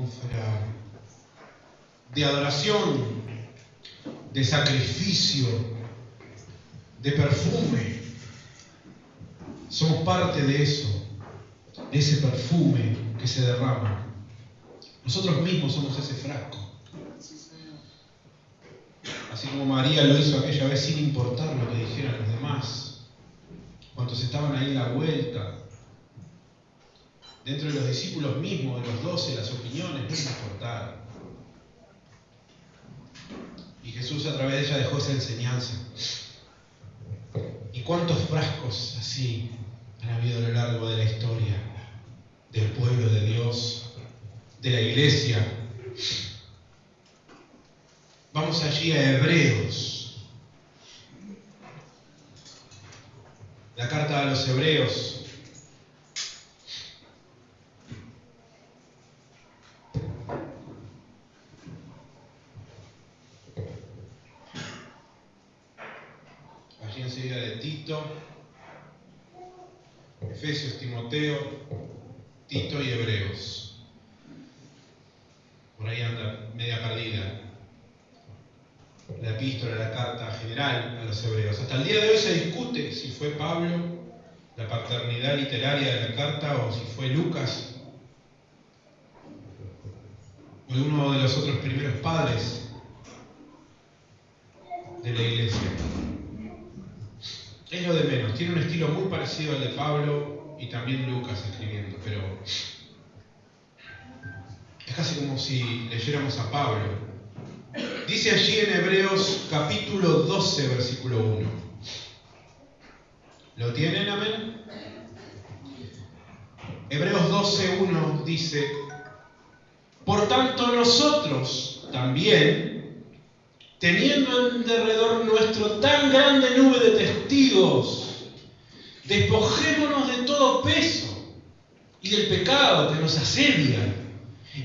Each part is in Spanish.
atmósfera de adoración, de sacrificio, de perfume. Somos parte de eso, de ese perfume que se derrama. Nosotros mismos somos ese frasco. Así como María lo hizo aquella vez sin importar lo que dijeran los demás. Cuantos estaban ahí en la vuelta, dentro de los discípulos mismos, de los 12, las opiniones no les importaron. Y Jesús a través de ella dejó esa enseñanza. ¿Y cuántos frascos así han habido a lo largo de la historia del pueblo de Dios, de la iglesia? Vamos allí a Hebreos. La carta a los Hebreos. Allí enseguida de Tito, Efesios, Timoteo, Tito y Hebreos. Por ahí anda media perdida la epístola, la carta general a los hebreos. Hasta el día de hoy se discute si fue Pablo la paternidad literaria de la carta o si fue Lucas o uno de los otros primeros padres de la iglesia. Es lo de menos. Tiene un estilo muy parecido al de Pablo y también Lucas escribiendo, pero es casi como si leyéramos a Pablo. Dice allí en Hebreos capítulo 12, versículo 1. ¿Lo tienen? Amén. Hebreos 12, 1 dice: por tanto nosotros también, teniendo en derredor nuestro tan grande nube de testigos, despojémonos de todo peso y del pecado que nos asedia,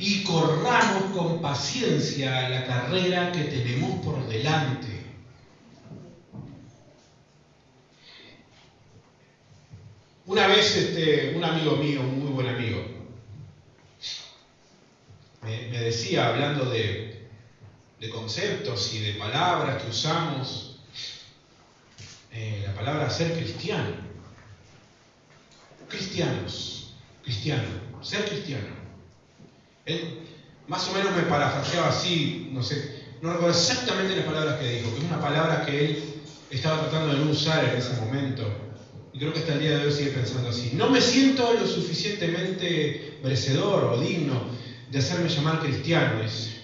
y corramos con paciencia la carrera que tenemos por delante. Una vez un amigo mío, un muy buen amigo, me decía, hablando de conceptos y de palabras que usamos, la palabra ser cristiano. Cristiano, ser cristiano. Él más o menos me parafraseaba así, no recuerdo exactamente las palabras que dijo, que es una palabra que él estaba tratando de no usar en ese momento. Y creo que hasta el día de hoy sigue pensando así. No me siento lo suficientemente merecedor o digno de hacerme llamar cristiano, dice.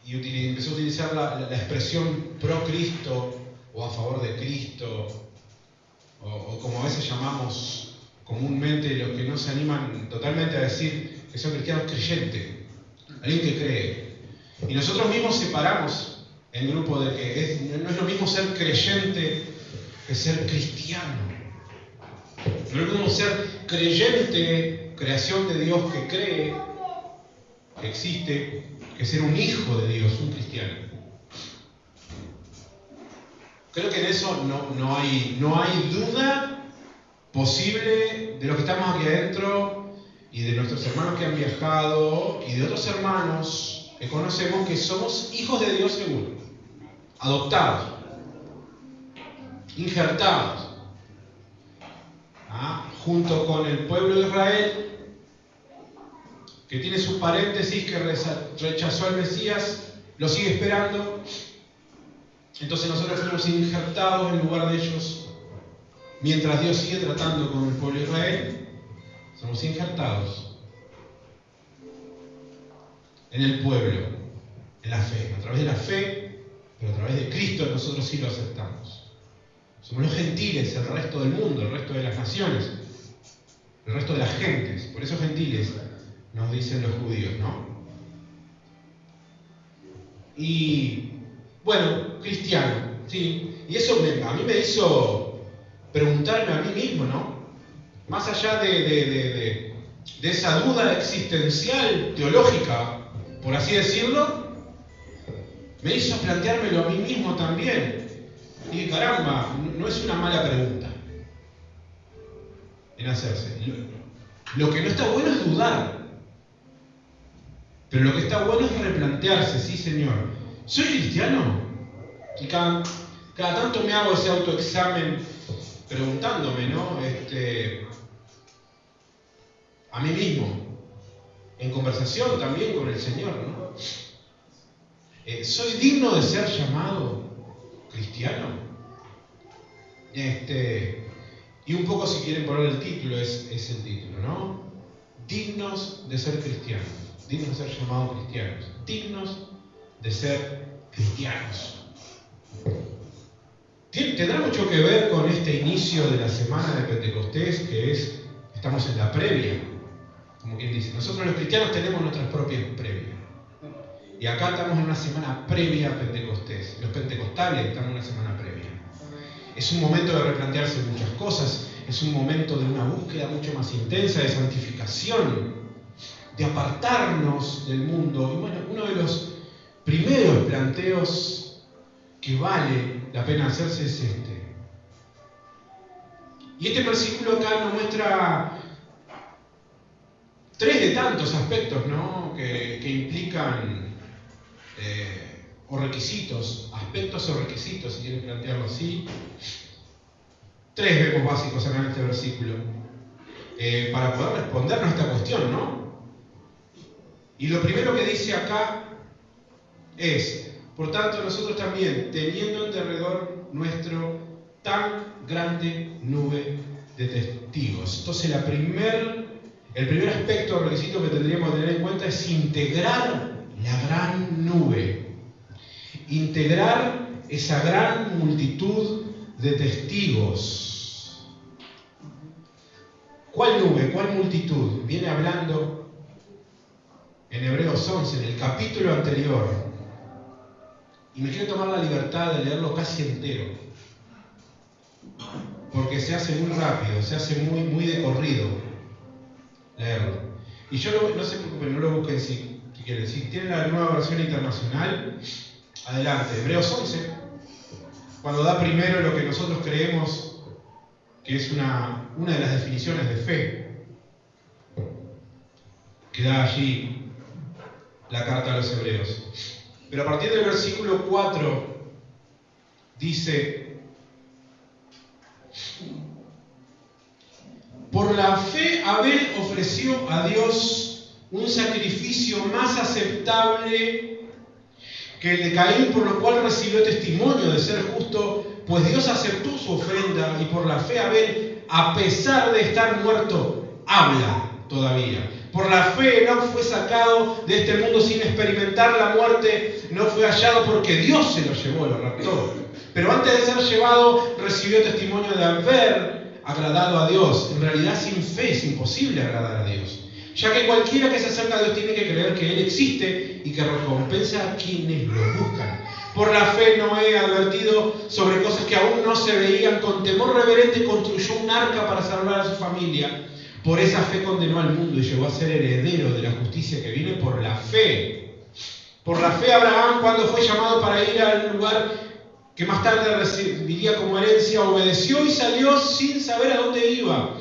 Y empezó a utilizar la expresión pro Cristo o a favor de Cristo, o como a veces llamamos comúnmente los que no se animan totalmente a decir que son cristianos, creyente, alguien que cree. Y nosotros mismos separamos en grupo de que no es lo mismo ser creyente que ser cristiano. No es lo mismo ser creyente, creación de Dios que cree, que existe, que ser un hijo de Dios, un cristiano. Creo que en eso no hay duda posible de los que estamos aquí adentro y de nuestros hermanos que han viajado y de otros hermanos que conocemos que somos hijos de Dios seguro, adoptados, injertados, junto con el pueblo de Israel, que tiene sus paréntesis, que rechazó al Mesías, lo sigue esperando. Entonces nosotros fuimos injertados en lugar de ellos. Mientras Dios sigue tratando con el pueblo de Israel, somos injertados en el pueblo, en la fe. A través de la fe, pero a través de Cristo nosotros sí lo aceptamos. Somos los gentiles, el resto del mundo, el resto de las naciones, el resto de las gentes. Por eso gentiles nos dicen los judíos, ¿no? Y bueno, cristiano, ¿sí? Y eso a mí me hizo preguntarme a mí mismo, ¿no? Más allá de esa duda existencial, teológica, por así decirlo, me hizo planteármelo a mí mismo también. Y dije, caramba, no es una mala pregunta en hacerse. Lo que no está bueno es dudar. Pero lo que está bueno es replantearse, sí señor, ¿soy cristiano? Y cada tanto me hago ese autoexamen preguntándome, ¿no? A mí mismo, en conversación también con el Señor, ¿no? ¿Soy digno de ser llamado cristiano? Y un poco, si quieren poner el título, es el título, ¿no? Dignos de ser cristianos, dignos de ser llamados cristianos, dignos de ser cristianos. Tendrá mucho que ver con este inicio de la semana de Pentecostés, estamos en la previa, como quien dice. Nosotros los cristianos tenemos nuestras propias previas. Y acá estamos en una semana previa a Pentecostés. Los pentecostales estamos en una semana previa. Es un momento de replantearse muchas cosas, es un momento de una búsqueda mucho más intensa de santificación, de apartarnos del mundo. Y bueno, uno de los primeros planteos que vale la pena hacerse es este. Y este versículo acá nos muestra tres de tantos aspectos, ¿no? que implican o requisitos, aspectos o requisitos, si quieren plantearlo así. Tres vemos básicos acá en este versículo para poder respondernos a esta cuestión, ¿no? Y lo primero que dice acá es: por tanto, nosotros también, teniendo en derredor nuestro tan grande nube de testigos. Entonces, el primer aspecto o requisito que tendríamos que tener en cuenta es integrar la gran nube. Integrar esa gran multitud de testigos. ¿Cuál nube? ¿Cuál multitud? Viene hablando en Hebreos 11, en el capítulo anterior. Y me quiero tomar la libertad de leerlo casi entero, porque se hace muy rápido, se hace muy de corrido leerlo. Y yo no se preocupen, no lo busquen si quieren. Si tienen la nueva versión internacional, adelante. Hebreos 11, cuando da primero lo que nosotros creemos que es una de las definiciones de fe, que da allí la carta a los hebreos. Pero a partir del versículo 4 dice: por la fe Abel ofreció a Dios un sacrificio más aceptable que el de Caín, por lo cual recibió testimonio de ser justo, pues Dios aceptó su ofrenda, y por la fe Abel, a pesar de estar muerto, habla todavía. Por la fe no fue sacado de este mundo sin experimentar la muerte, no fue hallado porque Dios se lo llevó, lo raptó. Pero antes de ser llevado, recibió testimonio de haber agradado a Dios. En realidad, sin fe es imposible agradar a Dios, ya que cualquiera que se acerca a Dios tiene que creer que Él existe y que recompensa a quienes lo buscan. Por la fe Noé, advertido sobre cosas que aún no se veían, con temor reverente construyó un arca para salvar a su familia. Por esa fe condenó al mundo y llegó a ser heredero de la justicia que viene por la fe. Por la fe Abraham, cuando fue llamado para ir al lugar que más tarde recibiría como herencia, obedeció y salió sin saber a dónde iba.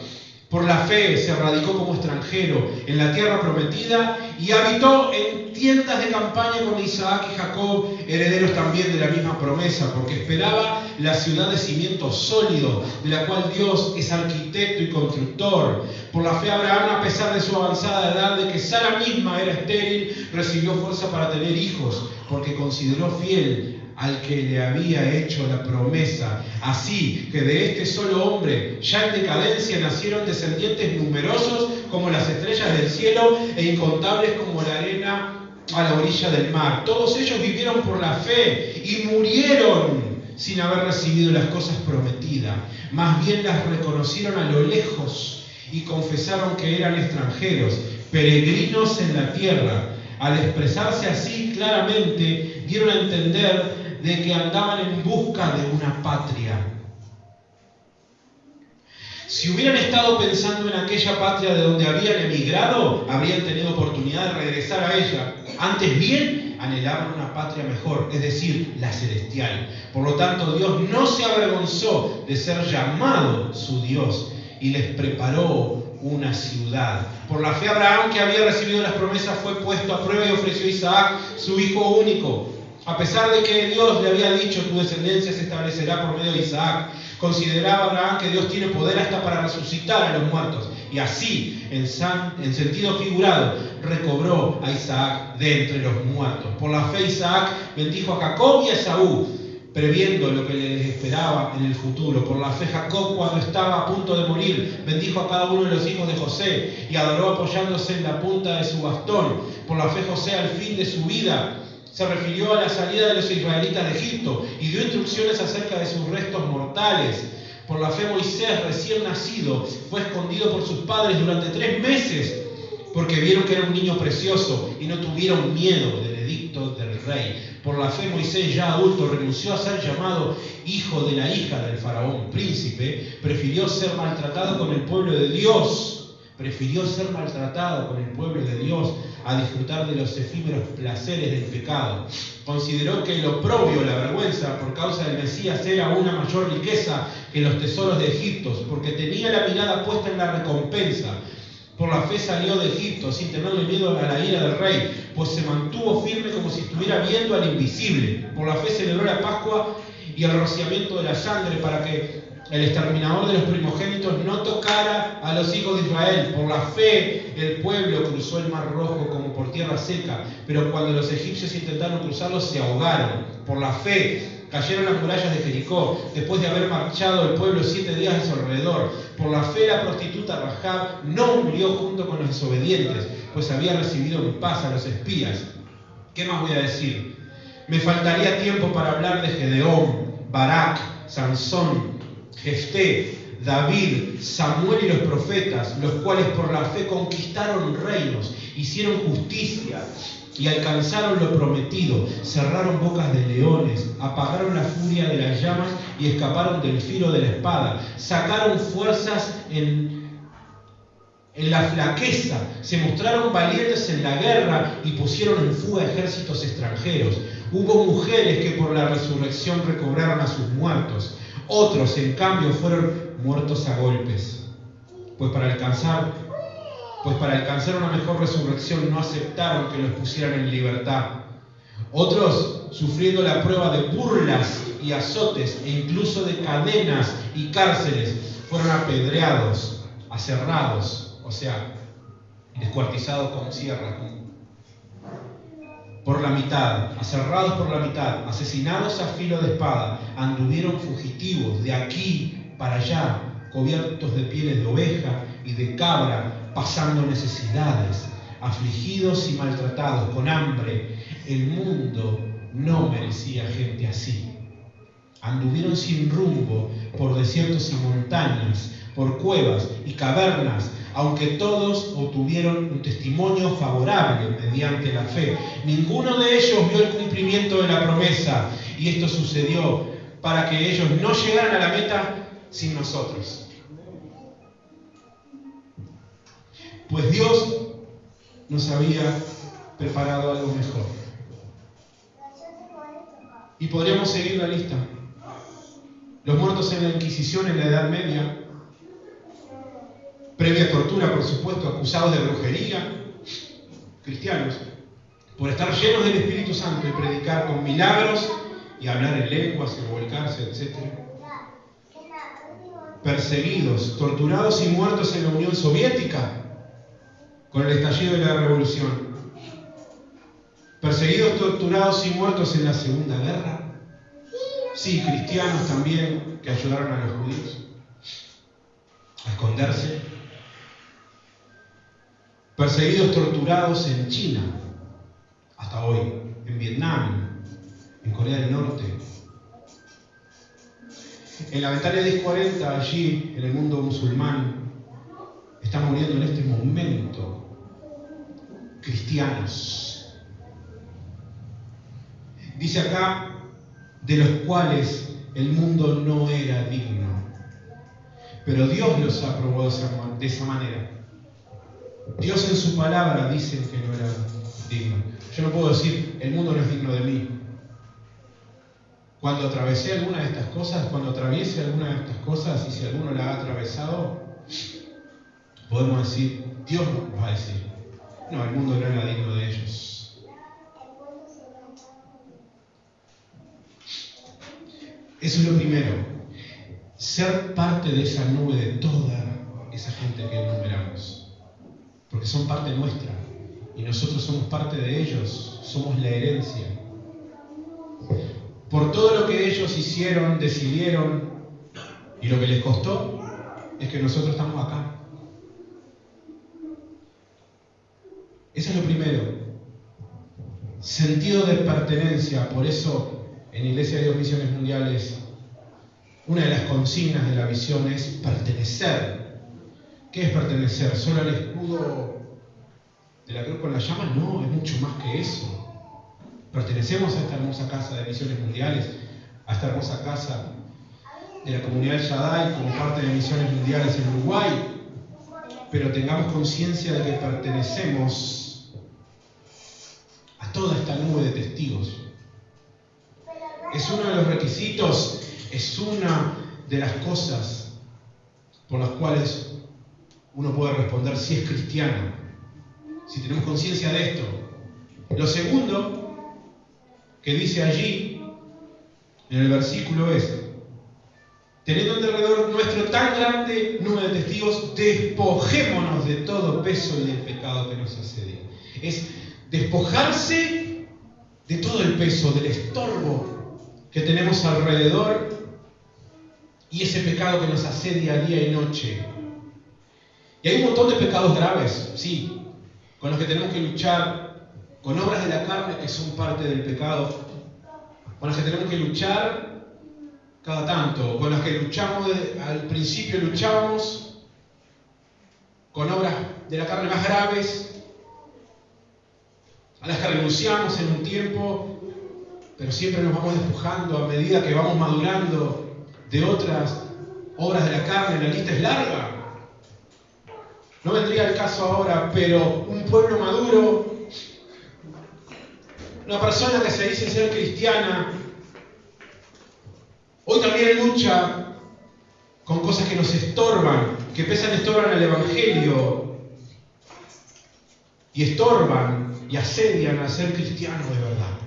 Por la fe se radicó como extranjero en la tierra prometida y habitó en tiendas de campaña con Isaac y Jacob, herederos también de la misma promesa, porque esperaba la ciudad de cimientos sólidos, de la cual Dios es arquitecto y constructor. Por la fe Abraham, a pesar de su avanzada edad, de que Sara misma era estéril, recibió fuerza para tener hijos, porque consideró fiel al que le había hecho la promesa. Así que de este solo hombre, ya en decadencia, nacieron descendientes numerosos como las estrellas del cielo e incontables como la arena a la orilla del mar. Todos ellos vivieron por la fe y murieron sin haber recibido las cosas prometidas. Más bien las reconocieron a lo lejos y confesaron que eran extranjeros, peregrinos en la tierra. Al expresarse así claramente, dieron a entender de que andaban en busca de una patria. Si hubieran estado pensando en aquella patria de donde habían emigrado, habrían tenido oportunidad de regresar a ella. Antes bien, anhelaban una patria mejor, es decir, la celestial. Por lo tanto, Dios no se avergonzó de ser llamado su Dios y les preparó una ciudad. Por la fe Abraham, que había recibido las promesas, fue puesto a prueba y ofreció a Isaac, su hijo único. A pesar de que Dios le había dicho, tu descendencia se establecerá por medio de Isaac, consideraba Abraham que Dios tiene poder hasta para resucitar a los muertos. Y así, en sentido figurado, recobró a Isaac de entre los muertos. Por la fe Isaac bendijo a Jacob y a Esaú, previendo lo que les esperaba en el futuro. Por la fe Jacob, cuando estaba a punto de morir, bendijo a cada uno de los hijos de José y adoró apoyándose en la punta de su bastón. Por la fe José, al fin de su vida, se refirió a la salida de los israelitas de Egipto y dio instrucciones acerca de sus restos mortales. Por la fe Moisés, recién nacido, fue escondido por sus padres durante 3 meses porque vieron que era un niño precioso y no tuvieron miedo del edicto del rey. Por la fe Moisés, ya adulto, renunció a ser llamado hijo de la hija del faraón, príncipe, prefirió ser maltratado con el pueblo de Dios. Prefirió ser maltratado con el pueblo de Dios a disfrutar de los efímeros placeres del pecado. Consideró que el oprobio, la vergüenza por causa del Mesías era una mayor riqueza que los tesoros de Egipto, porque tenía la mirada puesta en la recompensa. Por la fe salió de Egipto sin tenerle miedo a la ira del rey, pues se mantuvo firme como si estuviera viendo al invisible. Por la fe celebró la Pascua y el rociamiento de la sangre para que el exterminador de los primogénitos no tocara a los hijos de Israel. Por la fe el pueblo cruzó el mar rojo como por tierra seca, pero cuando los egipcios intentaron cruzarlo se ahogaron. Por la fe cayeron las murallas de Jericó después de haber marchado el pueblo 7 días a su alrededor. Por la fe la prostituta Rahab no murió junto con los desobedientes, pues había recibido en paz a los espías. ¿Qué más voy a decir? Me faltaría tiempo para hablar de Gedeón, Barak, Sansón, Jefté, David, Samuel y los profetas, los cuales por la fe conquistaron reinos, hicieron justicia y alcanzaron lo prometido, cerraron bocas de leones, apagaron la furia de las llamas y escaparon del filo de la espada, sacaron fuerzas en la flaqueza, se mostraron valientes en la guerra y pusieron en fuga ejércitos extranjeros. Hubo mujeres que por la resurrección recobraron a sus muertos. Otros, en cambio, fueron muertos a golpes, pues para alcanzar una mejor resurrección no aceptaron que los pusieran en libertad. Otros, sufriendo la prueba de burlas y azotes e incluso de cadenas y cárceles, fueron apedreados, aserrados, o sea, descuartizados con sierras, por la mitad, aserrados por la mitad, asesinados a filo de espada, anduvieron fugitivos de aquí para allá, cubiertos de pieles de oveja y de cabra, pasando necesidades, afligidos y maltratados, con hambre. El mundo no merecía gente así. Anduvieron sin rumbo por desiertos y montañas, por cuevas y cavernas, aunque todos obtuvieron un testimonio favorable mediante la fe. Ninguno de ellos vio el cumplimiento de la promesa, y esto sucedió para que ellos no llegaran a la meta sin nosotros. Pues Dios nos había preparado algo mejor. Y podríamos seguir la lista. Los muertos en la Inquisición en la Edad Media, previa tortura, por supuesto, acusados de brujería, cristianos, por estar llenos del Espíritu Santo y predicar con milagros y hablar en lenguas, revolcarse, etc. Perseguidos, torturados y muertos en la Unión Soviética con el estallido de la Revolución. Perseguidos, torturados y muertos en la Segunda Guerra. Sí, cristianos también que ayudaron a los judíos a esconderse. Perseguidos, torturados en China, hasta hoy, en Vietnam, en Corea del Norte. En la Ventana 1040, allí, en el mundo musulmán, están muriendo en este momento cristianos. Dice acá, de los cuales el mundo no era digno. Pero Dios los aprobó de esa manera. Dios en su palabra dice que no era digno. Yo no puedo decir, el mundo no es digno de mí. Cuando atravesé alguna de estas cosas, cuando atraviese alguna de estas cosas, y si alguno la ha atravesado, podemos decir, Dios nos va a decir, no, el mundo no era digno de ellos. Eso es lo primero, ser parte de esa nube de toda esa gente que enumeramos, porque son parte nuestra y nosotros somos parte de ellos, somos la herencia. Por todo lo que ellos hicieron, decidieron y lo que les costó, es que nosotros estamos acá. Eso es lo primero. Sentido de pertenencia. Por eso, en Iglesia de Dios Misiones Mundiales, una de las consignas de la visión es pertenecer. ¿Qué es pertenecer? ¿Solo al escudo de la cruz con la llama? No, es mucho más que eso. Pertenecemos a esta hermosa casa de Misiones Mundiales, a esta hermosa casa de la comunidad de Shaddai como parte de Misiones Mundiales en Uruguay, pero tengamos conciencia de que pertenecemos a toda esta nube de testigos. Es uno de los requisitos, es una de las cosas por las cuales uno puede responder si es cristiano, si tenemos conciencia de esto. Lo segundo que dice allí en el versículo es: teniendo alrededor nuestro tan grande nube de testigos, despojémonos de todo peso y del pecado que nos asedia. Es despojarse de todo el peso, del estorbo que tenemos alrededor y ese pecado que nos asedia día y noche. Y hay un montón de pecados graves, sí, con los que tenemos que luchar, con obras de la carne que son parte del pecado, con las que tenemos que luchar cada tanto, con las que luchamos, al principio luchábamos con obras de la carne más graves, a las que renunciamos en un tiempo, pero siempre nos vamos despojando a medida que vamos madurando de otras obras de la carne. La lista es larga. No vendría el caso ahora, pero un pueblo maduro, una persona que se dice ser cristiana, hoy también lucha con cosas que nos estorban, que estorban al Evangelio y estorban y asedian a ser cristianos de verdad.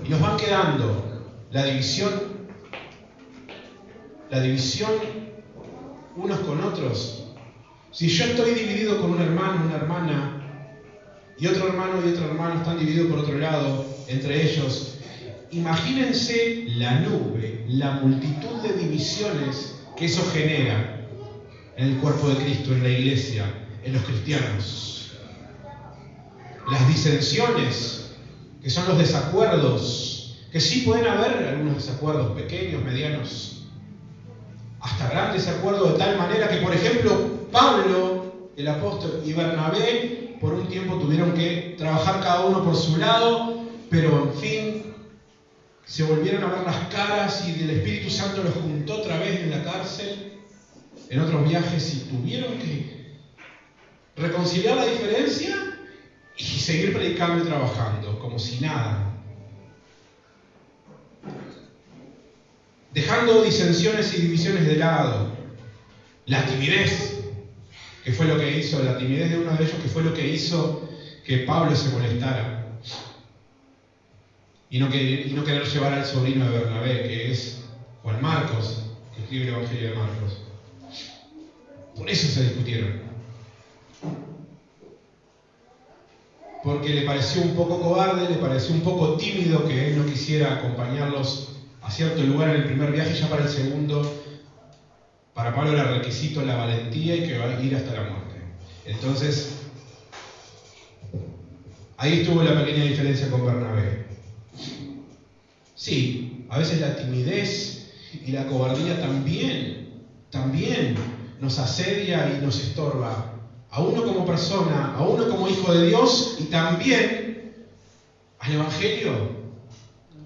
Y nos van quedando la división unos con otros. Si yo estoy dividido con un hermano, una hermana, y otro hermano están divididos por otro lado, entre ellos, imagínense la nube, la multitud de divisiones que eso genera en el cuerpo de Cristo, en la iglesia, en los cristianos. Las disensiones, que son los desacuerdos, que sí pueden haber algunos desacuerdos pequeños, medianos, hasta grandes desacuerdos, de tal manera que, por ejemplo, Pablo, el apóstol, y Bernabé, por un tiempo tuvieron que trabajar cada uno por su lado, pero en fin, se volvieron a ver las caras y el Espíritu Santo los juntó otra vez en la cárcel, en otros viajes, y tuvieron que reconciliar la diferencia y seguir predicando y trabajando, como si nada. Dejando disensiones y divisiones de lado. La timidez, que fue lo que hizo, la timidez de uno de ellos, que fue lo que hizo que Pablo se molestara. Y no querer llevar al sobrino de Bernabé, que es Juan Marcos, que escribe el Evangelio de Marcos. Por eso se discutieron. Porque le pareció un poco cobarde, le pareció un poco tímido que él no quisiera acompañarlos a cierto lugar en el primer viaje. Ya para el segundo, para Pablo era requisito la valentía y que va a ir hasta la muerte. Entonces, ahí estuvo la pequeña diferencia con Bernabé. Sí, a veces la timidez y la cobardía también nos asedia y nos estorba. A uno como persona, a uno como hijo de Dios y también al Evangelio,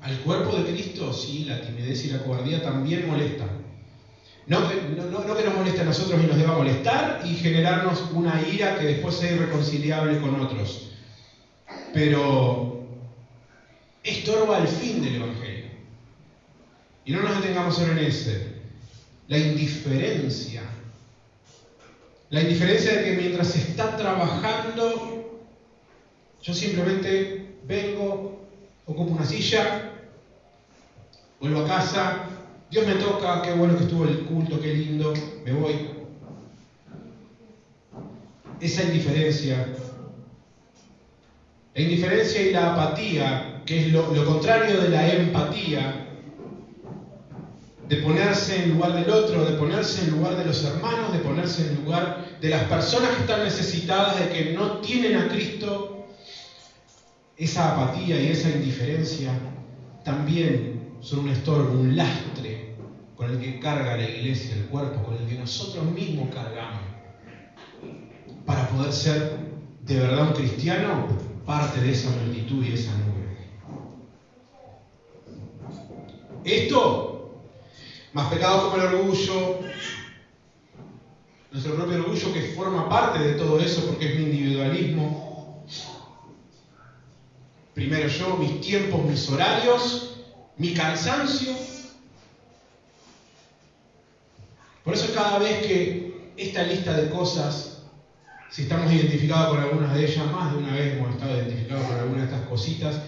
al cuerpo de Cristo. Sí, la timidez y la cobardía también molestan. No que nos moleste a nosotros y nos deba molestar y generarnos una ira que después sea irreconciliable con otros. Pero estorba el fin del Evangelio. Y no nos detengamos solo en ese. La indiferencia La indiferencia de que mientras se está trabajando, yo simplemente vengo, ocupo una silla, vuelvo a casa, Dios me toca, qué bueno que estuvo el culto, qué lindo, me voy. Esa indiferencia, la indiferencia y la apatía, que es lo contrario de la empatía, de ponerse en lugar del otro, de ponerse en lugar de los hermanos, de ponerse en lugar de las personas que están necesitadas, de que no tienen a Cristo, esa apatía y esa indiferencia también son un estorbo, un lastre con el que carga la iglesia, el cuerpo, con el que nosotros mismos cargamos, para poder ser de verdad un cristiano, parte de esa multitud y esa nube. Esto, más pecados como el orgullo, nuestro propio orgullo que forma parte de todo eso porque es mi individualismo. Primero yo, mis tiempos, mis horarios, mi cansancio. Por eso cada vez que esta lista de cosas, si estamos identificados con algunas de ellas, más de una vez hemos estado identificados con alguna de estas cositas,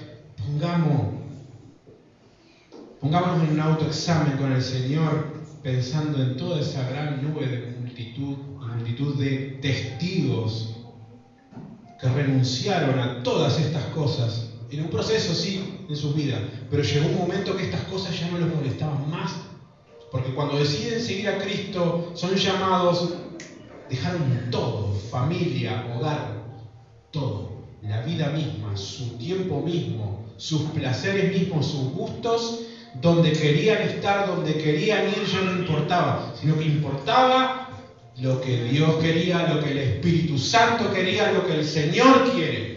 pongámonos en un autoexamen con el Señor, pensando en toda esa gran nube de multitud de testigos que renunciaron a todas estas cosas, en un proceso sí, en sus vidas, pero llegó un momento que estas cosas ya no los molestaban más, porque cuando deciden seguir a Cristo, son llamados, dejaron todo, familia, hogar, todo, la vida misma, su tiempo mismo, sus placeres mismos, sus gustos, donde querían estar, donde querían ir, ya no importaba, sino que importaba lo que Dios quería, lo que el Espíritu Santo quería, lo que el Señor quiere.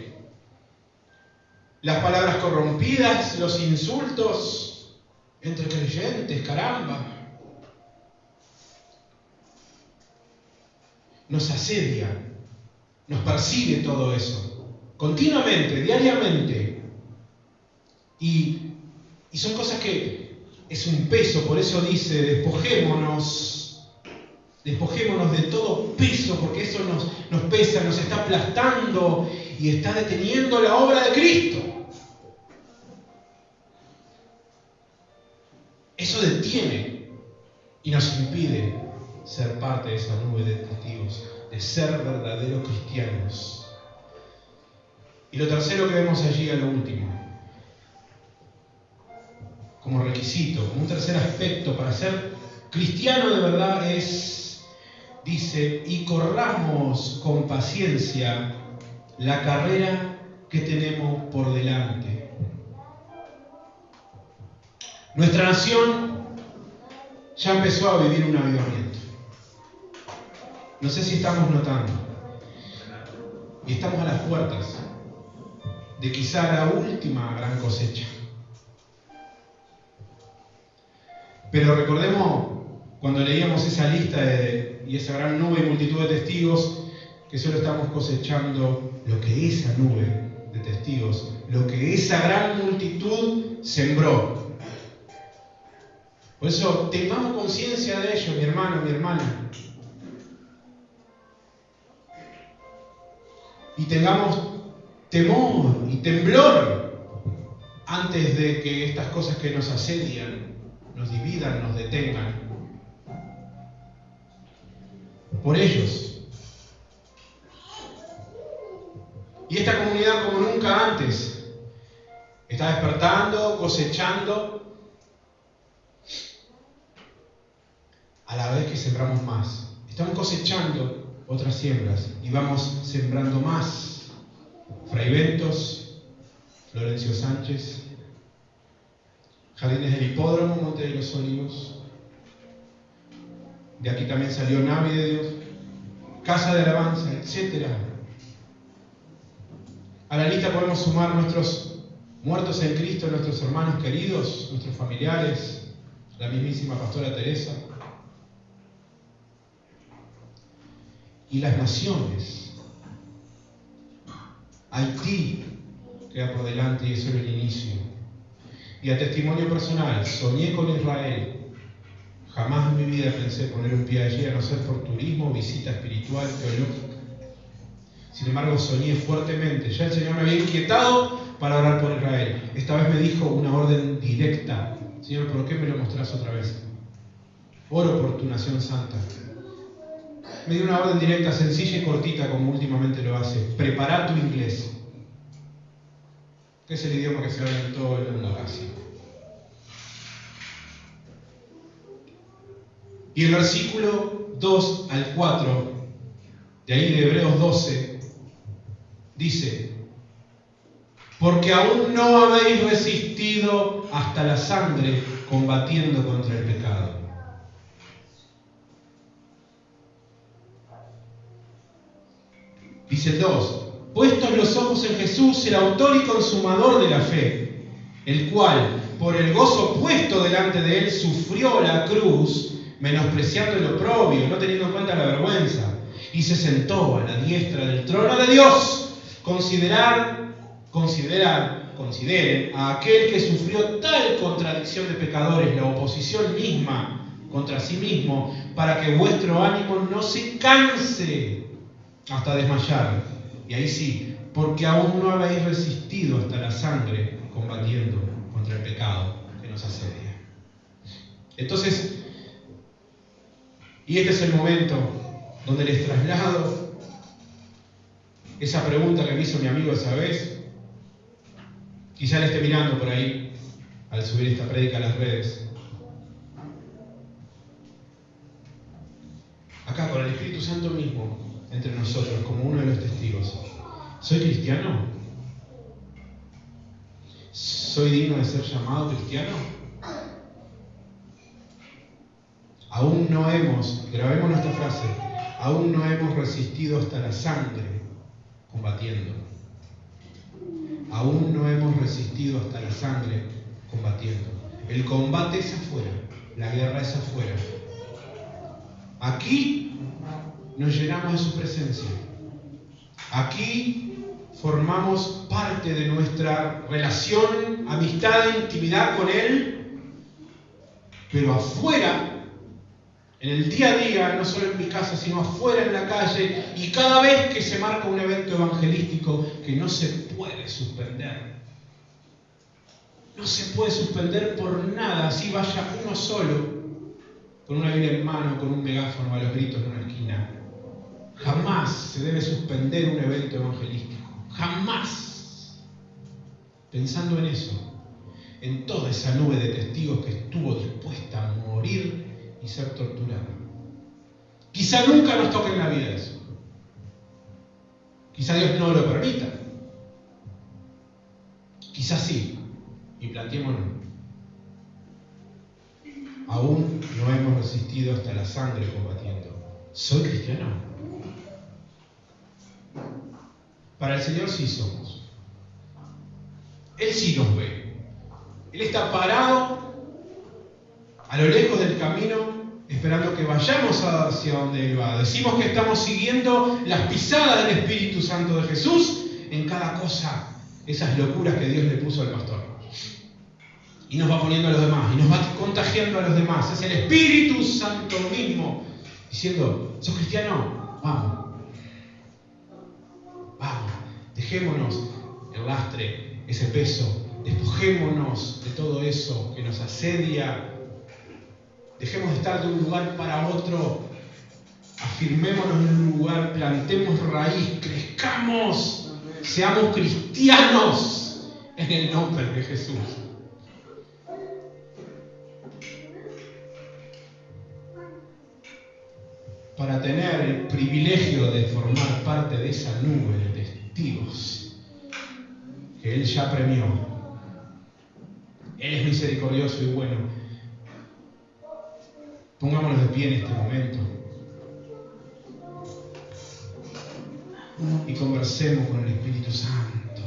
Las palabras corrompidas, los insultos entre creyentes, caramba. Nos asedia, nos persigue todo eso, continuamente, diariamente. Y son cosas que es un peso, por eso dice, despojémonos de todo peso, porque eso nos pesa, nos está aplastando y está deteniendo la obra de Cristo. Eso detiene y nos impide ser parte de esa nube de testigos, de ser verdaderos cristianos. Y lo tercero que vemos allí a lo último, como requisito, como un tercer aspecto para ser cristiano de verdad dice, y corramos con paciencia la carrera que tenemos por delante. Nuestra nación ya empezó a vivir un avivamiento. No sé si estamos notando. Y estamos a las puertas de quizá la última gran cosecha. Pero recordemos cuando leíamos esa lista y esa gran nube y multitud de testigos, que solo estamos cosechando lo que esa nube de testigos, lo que esa gran multitud sembró. Por eso tengamos conciencia de ello, mi hermano, mi hermana. Y tengamos temor y temblor antes de que estas cosas que nos asedian, nos dividan, nos detengan. Por ellos. Y esta comunidad, como nunca antes, está despertando, cosechando, a la vez que sembramos más. Estamos cosechando otras siembras y vamos sembrando más. Fray Ventos, Florencio Sánchez, Jardines del Hipódromo, Monte de los Olivos. De aquí también salió Nave de Dios, Casa de Alabanza, etc. A la lista podemos sumar nuestros muertos en Cristo, nuestros hermanos queridos, nuestros familiares, la mismísima Pastora Teresa. Y las naciones. Haití queda por delante y es solo el inicio. Y a testimonio personal, soñé con Israel, Jamás en mi vida pensé poner un pie allí, a no ser por turismo, visita espiritual, teológica. Sin embargo, soñé fuertemente. Ya el Señor me había inquietado para orar por Israel. Esta vez me dijo una orden directa. Señor, ¿por qué me lo mostrás otra vez? Oro por tu nación santa. Me dio una orden directa, sencilla y cortita, como últimamente lo hace. Prepara tu inglés, que es el idioma que se habla en todo el mundo casi. Y el versículo 2 al 4, de ahí de Hebreos 12, dice: porque aún no habéis resistido hasta la sangre combatiendo contra el pecado. Dice el 2: puestos los ojos en Jesús, el autor y consumador de la fe, el cual, por el gozo puesto delante de él, sufrió la cruz, menospreciando el oprobio, no teniendo en cuenta la vergüenza, y se sentó a la diestra del trono de Dios. Consideren a aquel que sufrió tal contradicción de pecadores, la oposición misma contra sí mismo, para que vuestro ánimo no se canse hasta desmayar. Y ahí sí, porque aún no habéis resistido hasta la sangre combatiendo contra el pecado que nos asedia. Entonces, y este es el momento donde les traslado esa pregunta que me hizo mi amigo esa vez. Quizá le esté mirando por ahí al subir esta prédica a las redes. Acá con el Espíritu Santo mismo entre nosotros, como uno de los testigos. ¿Soy cristiano? ¿Soy digno de ser llamado cristiano? Aún no hemos, grabemos nuestra frase, aún no hemos resistido hasta la sangre combatiendo. Aún no hemos resistido hasta la sangre combatiendo. El combate es afuera, la guerra es afuera. Aquí nos llenamos de su presencia. Aquí formamos parte de nuestra relación, amistad, intimidad con Él. Pero afuera, en el día a día, no solo en mi casa, sino afuera en la calle, y cada vez que se marca un evento evangelístico que no se puede suspender. No se puede suspender por nada, así vaya uno solo, con una Biblia en mano, con un megáfono a los gritos en una esquina. Jamás se debe suspender un evento evangelístico. Jamás. Pensando en eso, en toda esa nube de testigos que estuvo dispuesta a morir y ser torturada. Quizá nunca nos toque en la vida eso. Quizá Dios no lo permita. Quizá sí. Y planteémonos. Aún no hemos resistido hasta la sangre combatiendo. ¿Soy cristiano? Para el Señor sí somos. Él sí nos ve. Él está parado a lo lejos del camino, esperando que vayamos hacia donde Él va. Decimos que estamos siguiendo las pisadas del Espíritu Santo de Jesús en cada cosa, esas locuras que Dios le puso al pastor. Y nos va poniendo a los demás, y nos va contagiando a los demás. Es el Espíritu Santo mismo diciendo: ¿sos cristiano? Vamos. Vamos. Dejémonos el lastre, ese peso. Despojémonos de todo eso que nos asedia. Dejemos de estar de un lugar para otro. Afirmémonos en un lugar, plantemos raíz, crezcamos, seamos cristianos en el nombre de Jesús. Para tener el privilegio de formar parte de esa nube de testigos que Él ya premió. Él es misericordioso y bueno. Pongámonos de pie en este momento y conversemos con el Espíritu Santo.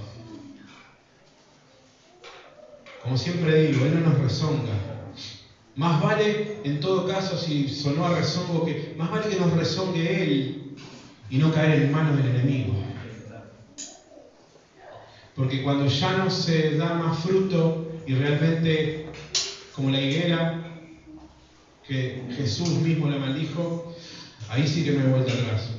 Como siempre digo, Él no nos rezonga. Más vale, en todo caso, si sonó a rezongo, que más vale que nos rezongue Él y no caer en manos del enemigo. Porque cuando ya no se da más fruto y realmente, como la higuera, que Jesús mismo le maldijo, ahí sí que no hay vuelta atrás.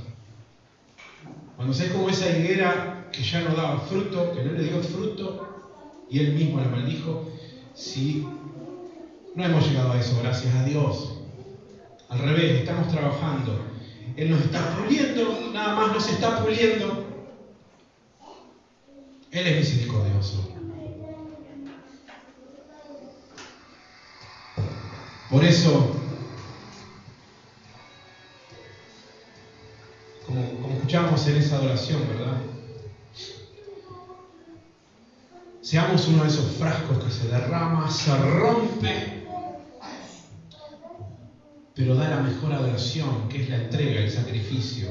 Cuando sé como esa higuera que ya no daba fruto, que no le dio fruto, y él mismo la maldijo, sí, no hemos llegado a eso, gracias a Dios. Al revés, estamos trabajando. Él nos está puliendo, nada más nos está puliendo. Él es misericordioso. Por eso, como escuchamos en esa adoración, ¿verdad? Seamos uno de esos frascos que se derrama, se rompe, pero da la mejor adoración, que es la entrega, el sacrificio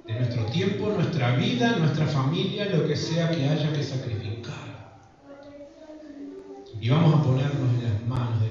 de nuestro tiempo, nuestra vida, nuestra familia, lo que sea que haya que sacrificar. Y vamos a ponernos en las manos de